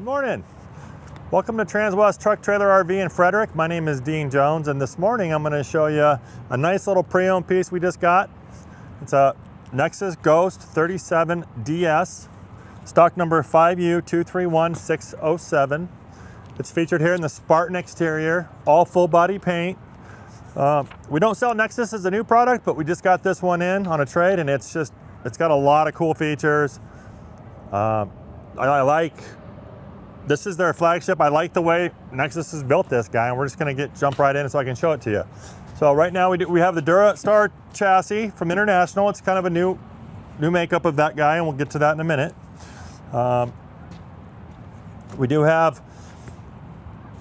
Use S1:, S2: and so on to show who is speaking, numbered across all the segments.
S1: morning. Welcome to Transwest Truck Trailer RV in Frederick. My name is Dean Jones, and this morning I'm going to show you a nice little pre-owned piece we just got. It's a Nexus Ghost 37DS, stock number 5U231607. It's featured here in the Spartan exterior, all full body paint. We don't sell Nexus as a new product, but we just got this one in on a trade, and it's got a lot of cool features. This is their flagship. I like the way Nexus has built this guy, and we're just gonna jump right in so I can show it to you. So right now we have the DuraStar chassis from International. It's kind of a new makeup of that guy, and we'll get to that in a minute. We do have,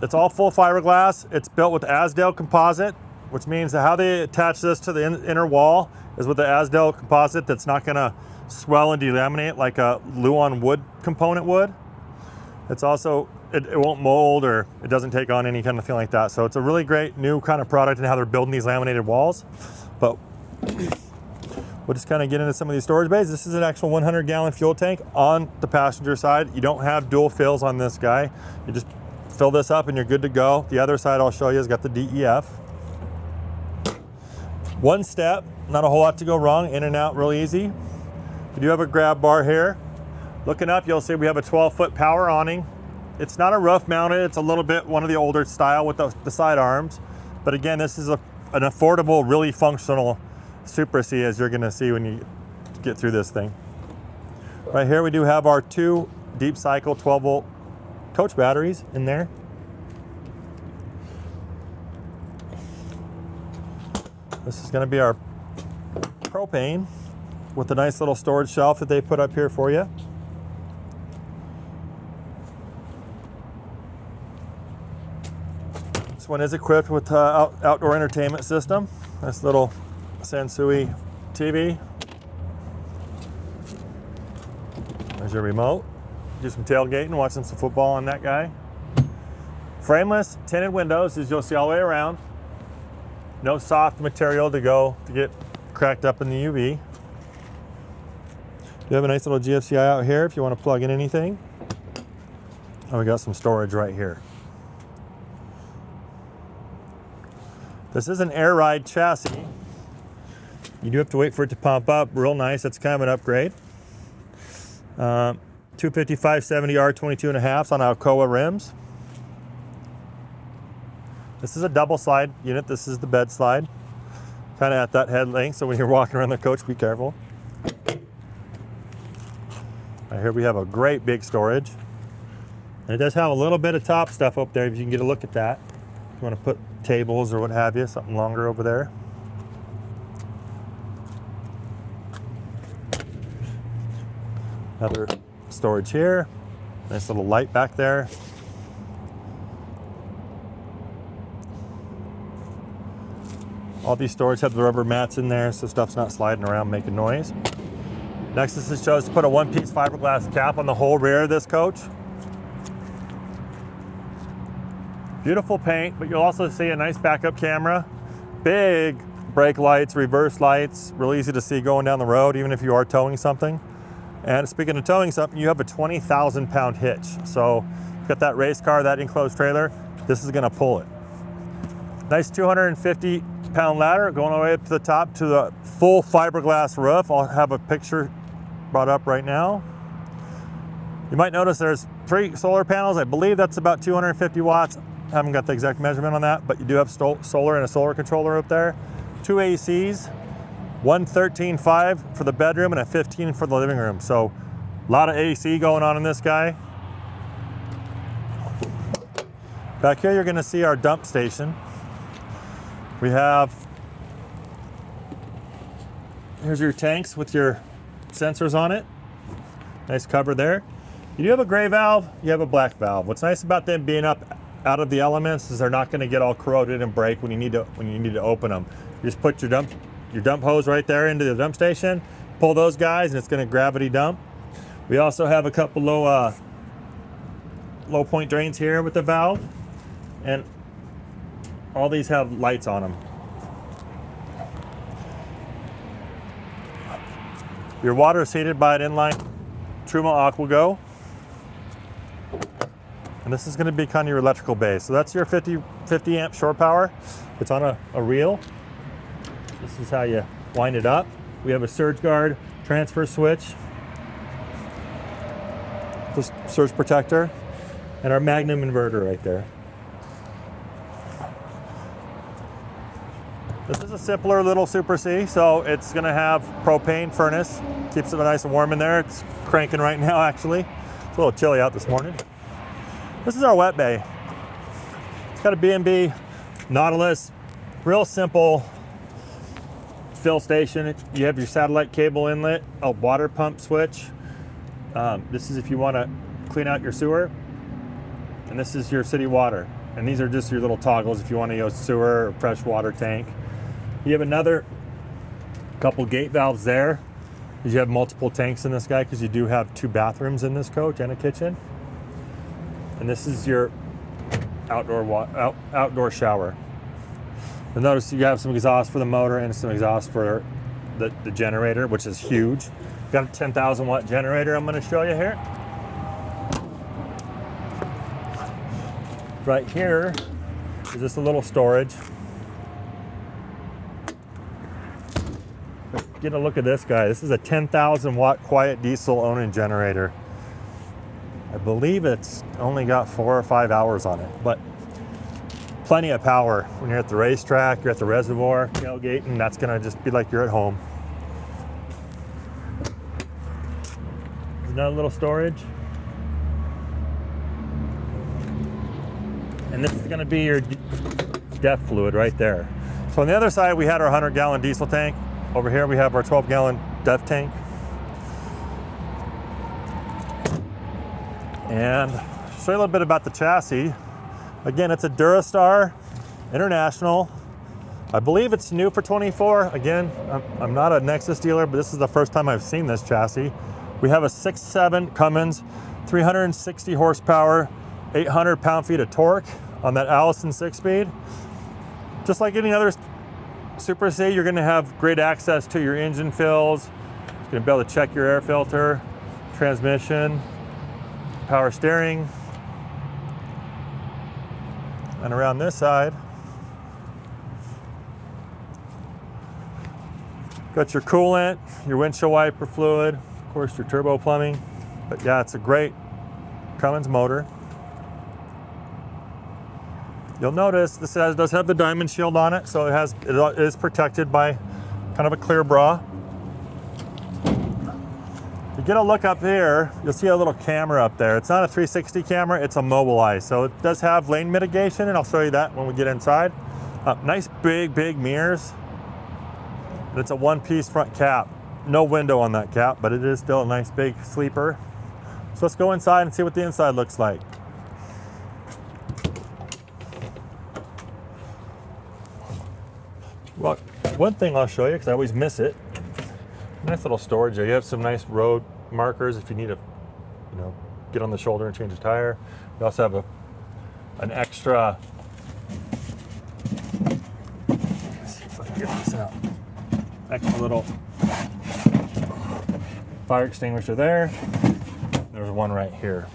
S1: it's all full fiberglass. It's built with Azdel composite, which means that how they attach this to the inner wall is with the Azdel composite that's not gonna swell and delaminate like a Luan wood component would. It's also, it won't mold, or it doesn't take on any kind of thing like that. So it's a really great new kind of product in how they're building these laminated walls. But we'll just kind of get into some of these storage bays. This is an actual 100-gallon fuel tank on the passenger side. You don't have dual fills on this guy. You just fill this up and you're good to go. The other side I'll show you has got the DEF. One step, not a whole lot to go wrong, in and out real easy. We do have a grab bar here. Looking up, you'll see we have a 12-foot power awning. It's not a roof mounted, it's a little bit one of the older style with the side arms. But again, this is an affordable, really functional Super C, as you're gonna see when you get through this thing. Right here we do have our two deep cycle 12-volt coach batteries in there. This is gonna be our propane with a nice little storage shelf that they put up here for you. This one is equipped with outdoor entertainment system. Nice little Sansui TV. There's your remote. Do some tailgating, watching some football on that guy. Frameless tinted windows, as you'll see all the way around. No soft material to get cracked up in the UV. You have a nice little GFCI out here if you want to plug in anything. And we got some storage right here. This is an air ride chassis. You do have to wait for it to pump up. Real nice. That's kind of an upgrade. 255/70 R22.5s on Alcoa rims. This is a double slide unit. This is the bed slide. Kind of at that head length, so when you're walking around the coach, be careful. Right here we have a great big storage. And it does have a little bit of top stuff up there if you can get a look at that. If you want to put tables or what have you, something longer over there. Another storage here. Nice little light back there. All these storage have the rubber mats in there so stuff's not sliding around making noise. Nexus has chose to put a one-piece fiberglass cap on the whole rear of this coach. Beautiful paint, but you'll also see a nice backup camera. Big brake lights, reverse lights, real easy to see going down the road, even if you are towing something. And speaking of towing something, you have a 20,000-pound hitch. So you've got that race car, that enclosed trailer, this is gonna pull it. Nice 250-pound ladder going all the way up to the top to the full fiberglass roof. I'll have a picture brought up right now. You might notice there's 3 solar panels. I believe that's about 250 watts. I haven't got the exact measurement on that, but you do have solar and a solar controller up there. 2 ACs, one 13.5 for the bedroom and a 15 for the living room. So a lot of AC going on in this guy. Back here, you're gonna see our dump station. We have, here's your tanks with your sensors on it. Nice cover there. You do have a gray valve, you have a black valve. What's nice about them being up out of the elements is they're not going to get all corroded and break when you need to open them. You just put your dump hose right there into the dump station, pull those guys, and it's going to gravity dump. We also have a couple low point drains here with the valve, and all these have lights on them. Your water is heated by an inline Truma AquaGo. And this is going to be kind of your electrical base. So that's your 50 amp shore power. It's on a reel. This is how you wind it up. We have a surge guard transfer switch, this surge protector, and our Magnum inverter right there. This is a simpler little Super C, so it's going to have propane furnace. Keeps it nice and warm in there. It's cranking right now, actually. It's a little chilly out this morning. This is our wet bay. It's got a B&B Nautilus, real simple fill station. You have your satellite cable inlet, a water pump switch. This is if you want to clean out your sewer. And this is your city water. And these are just your little toggles if you want to use sewer or fresh water tank. You have another couple gate valves there. You have multiple tanks in this guy because you do have 2 bathrooms in this coach and a kitchen. And this is your outdoor shower. And notice you have some exhaust for the motor and some exhaust for the generator, which is huge. Got a 10,000 watt generator I'm going to show you here. Right here is just a little storage. Get a look at this guy. This is a 10,000 watt quiet diesel Onan generator. I believe it's only got 4 or 5 hours on it, but plenty of power. When you're at the racetrack, you're at the reservoir, tailgating, that's gonna just be like you're at home. There's another little storage. And this is gonna be your DEF fluid right there. So on the other side, we had our 100-gallon diesel tank. Over here, we have our 12-gallon DEF tank. And show you a little bit about the chassis. Again, it's a Durastar International. I believe it's new for 24. Again, I'm not a Nexus dealer, but this is the first time I've seen this chassis. We have a 6.7 Cummins, 360 horsepower, 800 pound-feet of torque on that Allison 6-speed. Just like any other Super C, you're going to have great access to your engine fills. You're going to be able to check your air filter, transmission, power steering. And around this side, got your coolant, your windshield wiper fluid, of course your turbo plumbing. But yeah, it's a great Cummins motor. You'll notice this does have the diamond shield on it, so it is protected by kind of a clear bra. If you get a look up here, you'll see a little camera up there. It's not a 360 camera, it's a Mobileye. So it does have lane mitigation, and I'll show you that when we get inside. Nice big mirrors. And it's a one-piece front cap. No window on that cap, but it is still a nice big sleeper. So let's go inside and see what the inside looks like. Well, one thing I'll show you, because I always miss it, nice little storage there. You have some nice road markers if you need to, get on the shoulder and change a tire. You also have an extra, let's see if I can get this out, extra little fire extinguisher there. There's one right here.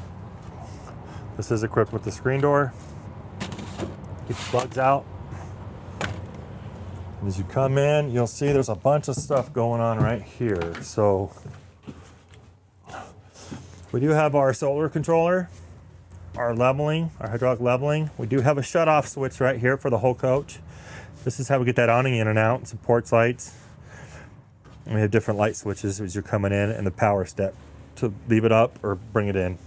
S1: This is equipped with the screen door. Keeps bugs out. As you come in, you'll see there's a bunch of stuff going on right here. So we do have our solar controller, our leveling, our hydraulic leveling. We do have a shut-off switch right here for the whole coach. This is how we get that awning in and out, some porch lights. And we have different light switches as you're coming in, and the power step to leave it up or bring it in.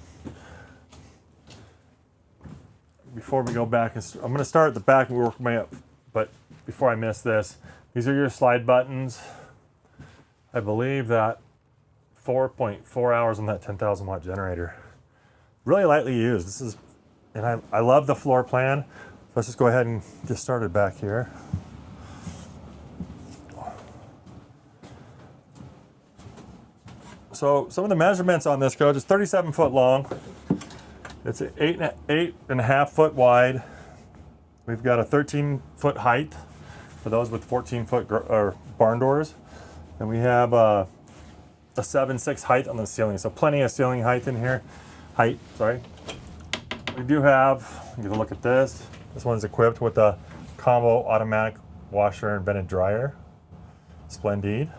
S1: Before we go back, I'm going to start at the back and work my way up. But before I miss this, these are your slide buttons. I believe that 4.4 hours on that 10,000 watt generator. Really lightly used. This is, and I love the floor plan. Let's just go ahead and get started back here. So some of the measurements on this coach is 37 foot long. It's 8.5 foot wide. We've got a 13-foot height for those with 14-foot barn doors. And we have a 7.6 height on the ceiling. So plenty of ceiling height in here. Sorry. We do have, get a look at this. This one's equipped with a combo automatic washer and vented dryer. Splendid.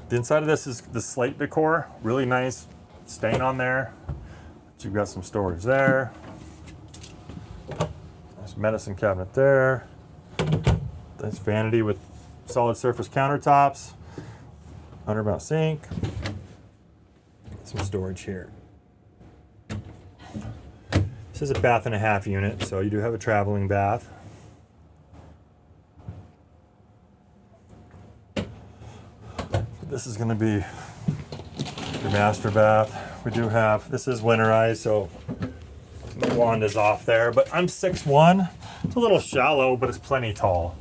S1: The inside of this is the slate decor. Really nice stain on there. You've got some storage there. Nice medicine cabinet there. Nice vanity with solid surface countertops. Undermount sink. Some storage here. This is a bath and a half unit, so you do have a traveling bath. This is going to be your master bath. We do have, this is winterized, so the wand is off there, but I'm 6'1". It's a little shallow, but it's plenty tall.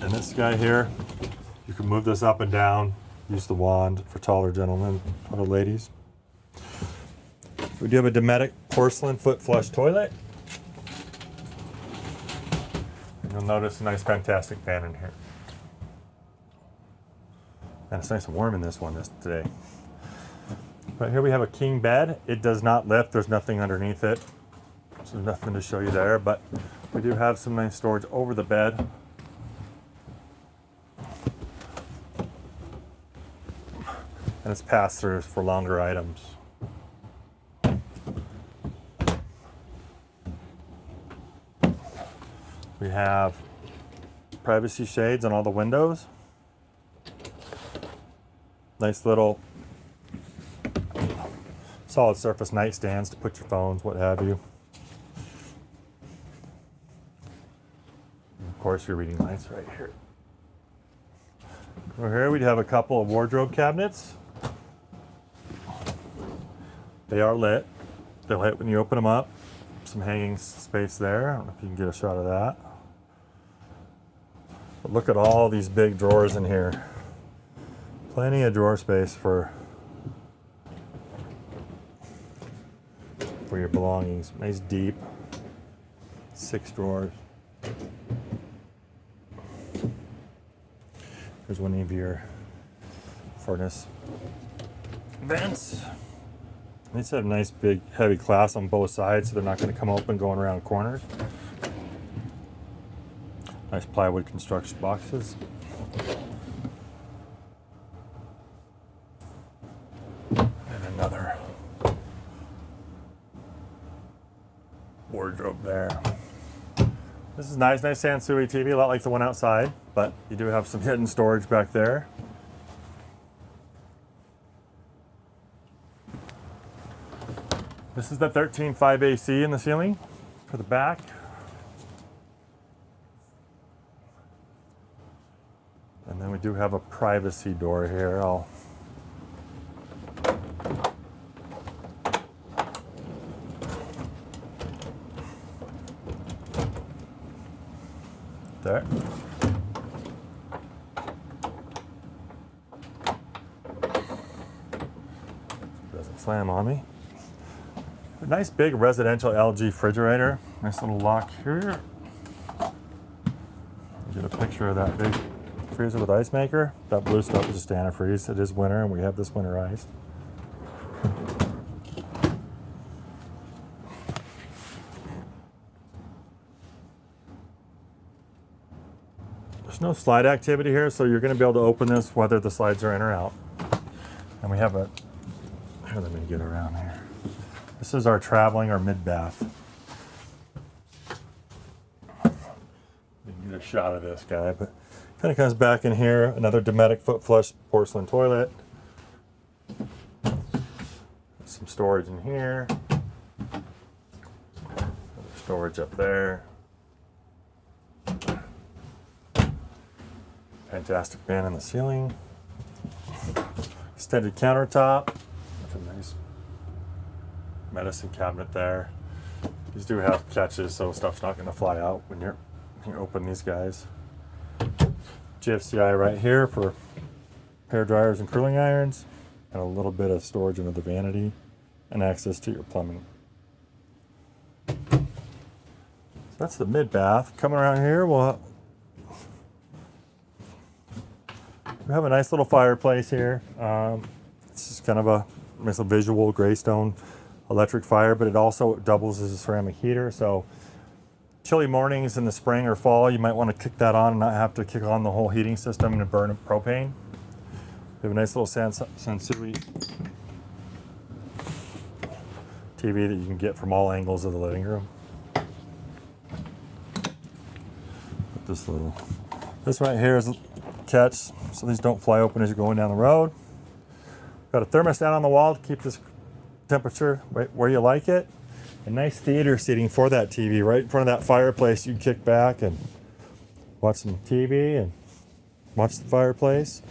S1: And this guy here, you can move this up and down, use the wand for taller gentlemen, taller ladies. We do have a Dometic porcelain foot flush toilet. You'll notice a nice, fantastic fan in here. And it's nice and warm in this one today. Right here we have a king bed. It does not lift. There's nothing underneath it. So there's nothing to show you there, but we do have some nice storage over the bed. And it's pass-throughs for longer items. We have privacy shades on all the windows. Nice little solid surface nightstands to put your phones, what have you. And of course, your reading lights right here. Over here, we have a couple of wardrobe cabinets. They are lit. They're lit when you open them up. Some hanging space there. I don't know if you can get a shot of that. But look at all these big drawers in here. Plenty of drawer space for your belongings. Nice deep 6 drawers. Here's one of your furnace vents. These have nice big heavy clasps on both sides, so they're not going to come open going around corners. Nice plywood construction boxes. And another wardrobe there. This is nice Sansui TV, a lot like the one outside, but you do have some hidden storage back there. This is the 13.5 AC in the ceiling for the back. And then we do have a privacy door here. There. Doesn't slam on me. A nice big residential LG refrigerator. Nice little lock here. Get a picture of that big freezer with ice maker. That blue stuff is just antifreeze. It is winter and we have this winterized. There's no slide activity here, so you're going to be able to open this whether the slides are in or out. And we have a, here, let me get around here. This is our traveling or mid-bath. You can get a shot of this guy, but kind of comes back in here. Another Dometic foot flush porcelain toilet. Some storage in here. Storage up there. Fantastic fan in the ceiling. Extended countertop. That's a nice medicine cabinet there. These do have catches, so stuff's not going to fly out when you open these guys. GFCI right here for hair dryers and curling irons, and a little bit of storage under the vanity and access to your plumbing. So that's the mid bath. Coming around here, we have a nice little fireplace here. It's just kind of a nice little visual gray stone electric fire, but it also doubles as a ceramic heater. So chilly mornings in the spring or fall, you might want to kick that on and not have to kick on the whole heating system and burn propane. We have a nice little Sansui TV that you can get from all angles of the living room. This right here is a catch, so these don't fly open as you're going down the road. Got a thermostat on the wall to keep this temperature right where you like it. A nice theater seating for that TV right in front of that fireplace. You can kick back and watch some TV and watch the fireplace.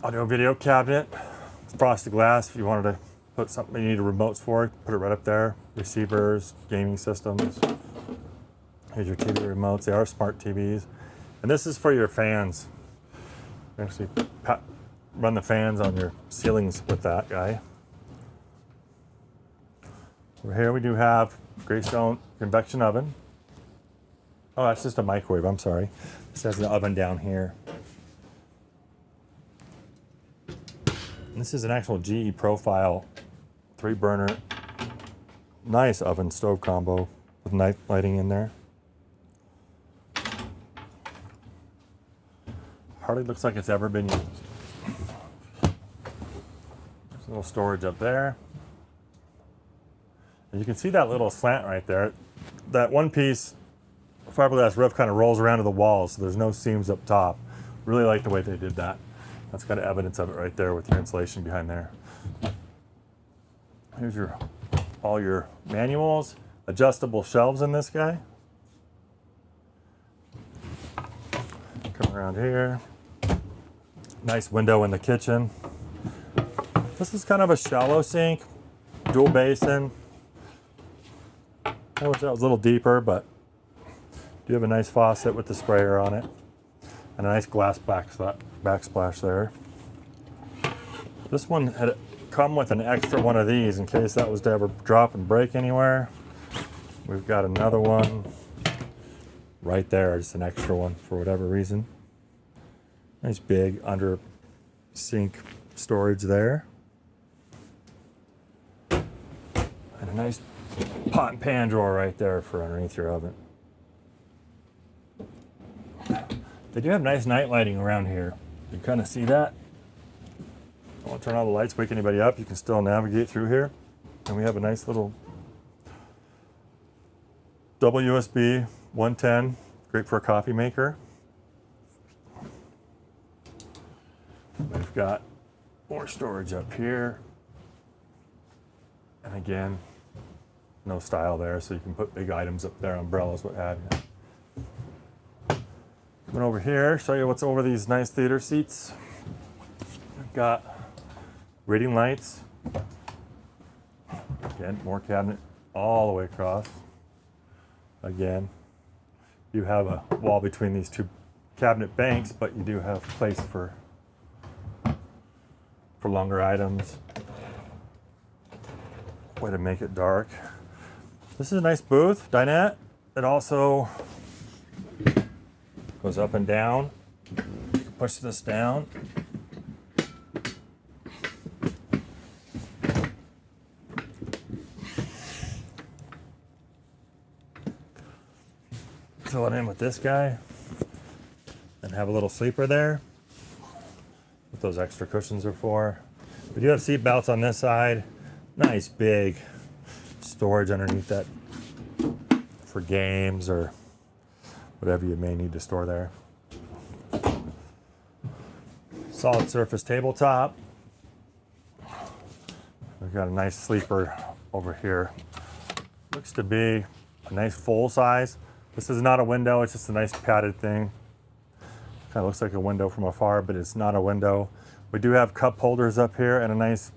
S1: Audio video cabinet, frosted glass if you wanted to put something you need remotes for, put it right up there. Receivers, gaming systems. Here's your TV remotes. They are smart TVs. And this is for your fans. You actually run the fans on your ceilings with that guy. Over here we do have Greystone convection oven. Oh, that's just a microwave, I'm sorry. This has the oven down here. And this is an actual GE profile 3-burner, nice oven stove combo with night lighting in there. Hardly looks like it's ever been used. There's a little storage up there. And you can see that little slant right there. That one piece fiberglass roof kind of rolls around to the walls, so there's no seams up top. Really like the way they did that. That's got evidence of it right there with your insulation behind there. Here's all your manuals, adjustable shelves in this guy. Come around here. Nice window in the kitchen. This is kind of a shallow sink, dual basin. I wish that was a little deeper, but you have a nice faucet with the sprayer on it. And a nice glass backsplash there. This one had come with an extra one of these in case that was to ever drop and break anywhere. We've got another one right there, just an extra one for whatever reason. Nice big under sink storage there. And a nice pot and pan drawer right there for underneath your oven. They do have nice night lighting around here. You kind of see that. I won't turn all the lights, wake anybody up. You can still navigate through here. And we have a nice little double USB 110, great for a coffee maker. We've got more storage up here. And again, no style there, so you can put big items up there, umbrellas, what have you. Coming over here, show you what's over these nice theater seats. We've got reading lights. Again, more cabinet all the way across. Again, you have a wall between these two cabinet banks, but you do have place for longer items. Way to make it dark. This is a nice booth, dinette. It also goes up and down. You can push this down. Fill it in with this guy and have a little sleeper there. What those extra cushions are for. We do have seat belts on this side. Nice big storage underneath that for games or whatever you may need to store there. Solid surface tabletop. We've got a nice sleeper over here. Looks to be a nice full size. This is not a window, it's just a nice padded thing. Kind of looks like a window from afar, but it's not a window. We do have cup holders up here and a nice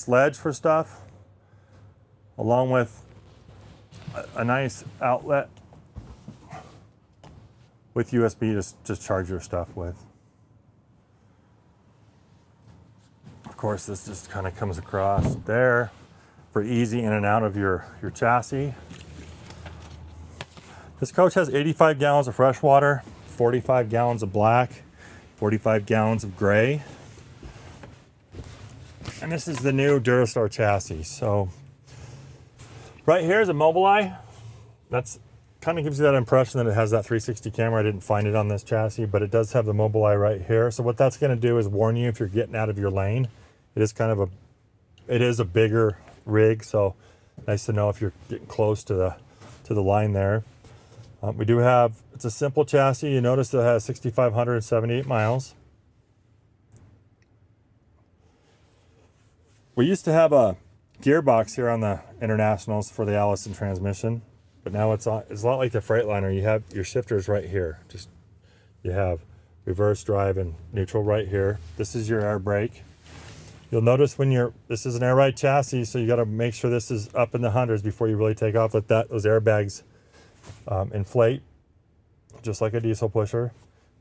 S1: ledge for stuff, along with a nice outlet with USB to charge your stuff with. Of course, this just kind of comes across there for easy in and out of your chassis. This coach has 85 gallons of fresh water, 45 gallons of black, 45 gallons of gray. And this is the new Durastar chassis. So right here is a Mobileye. That's kind of gives you that impression that it has that 360 camera. I didn't find it on this chassis, but it does have the Mobileye right here. So what that's going to do is warn you if you're getting out of your lane. It is kind of a bigger rig, so nice to know if you're getting close to the line there. We do have, it's a simple chassis. You notice that it has 6,578 miles. We used to have a gearbox here on the Internationals for the Allison transmission, but now it's a lot like the Freightliner. You have your shifters right here. Just you have reverse, drive, and neutral right here. This is your air brake. You'll notice this is an air ride chassis, so you got to make sure this is up in the hundreds before you really take off. Let those airbags inflate, just like a diesel pusher.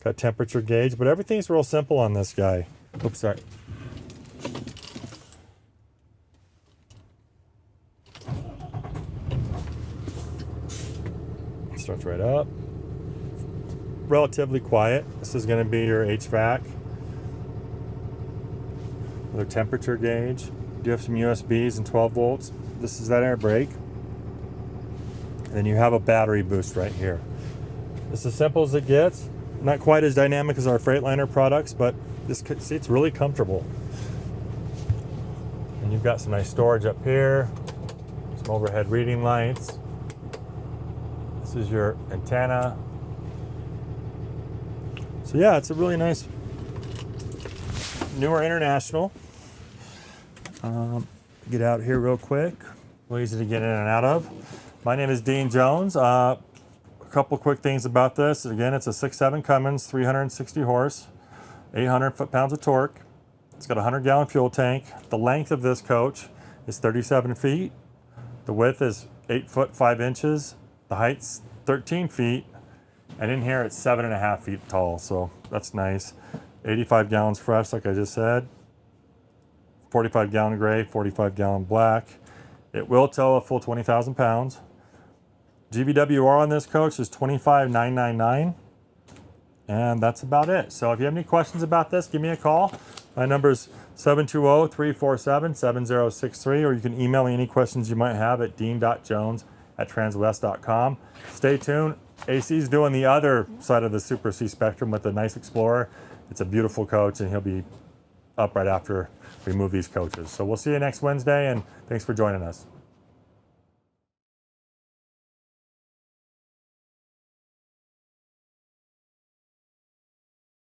S1: Got temperature gauge, but everything's real simple on this guy. Oops, sorry. Starts right up. Relatively quiet. This is going to be your HVAC. Another temperature gauge. You do have some USBs and 12 volts. This is that air brake. And then you have a battery boost right here. It's as simple as it gets. Not quite as dynamic as our Freightliner products, but this seat's really comfortable. And you've got some nice storage up here. Some overhead reading lights. This is your antenna. So yeah, it's a really nice newer International. Get out here real quick. Real easy to get in and out of. My name is Dean Jones. A couple quick things about this. Again, it's a 6.7 Cummins, 360 horse, 800 foot-pounds of torque. It's got a 100-gallon fuel tank. The length of this coach is 37 feet. The width is 8 foot 5 inches. The height's 13 feet. And in here, it's 7.5 feet tall, so that's nice. 85 gallons fresh, like I just said. 45 gallon gray, 45 gallon black. It will tow a full 20,000 pounds. GVWR on this coach is $25,999. And that's about it. So if you have any questions about this, give me a call. My number is 720-347-7063, or you can email me any questions you might have at dean.jones@transwest.com. Stay tuned. AC's doing the other side of the Super C Spectrum with the nice Explorer. It's a beautiful coach, and he'll be up right after we move these coaches. So we'll see you next Wednesday, and thanks for joining us.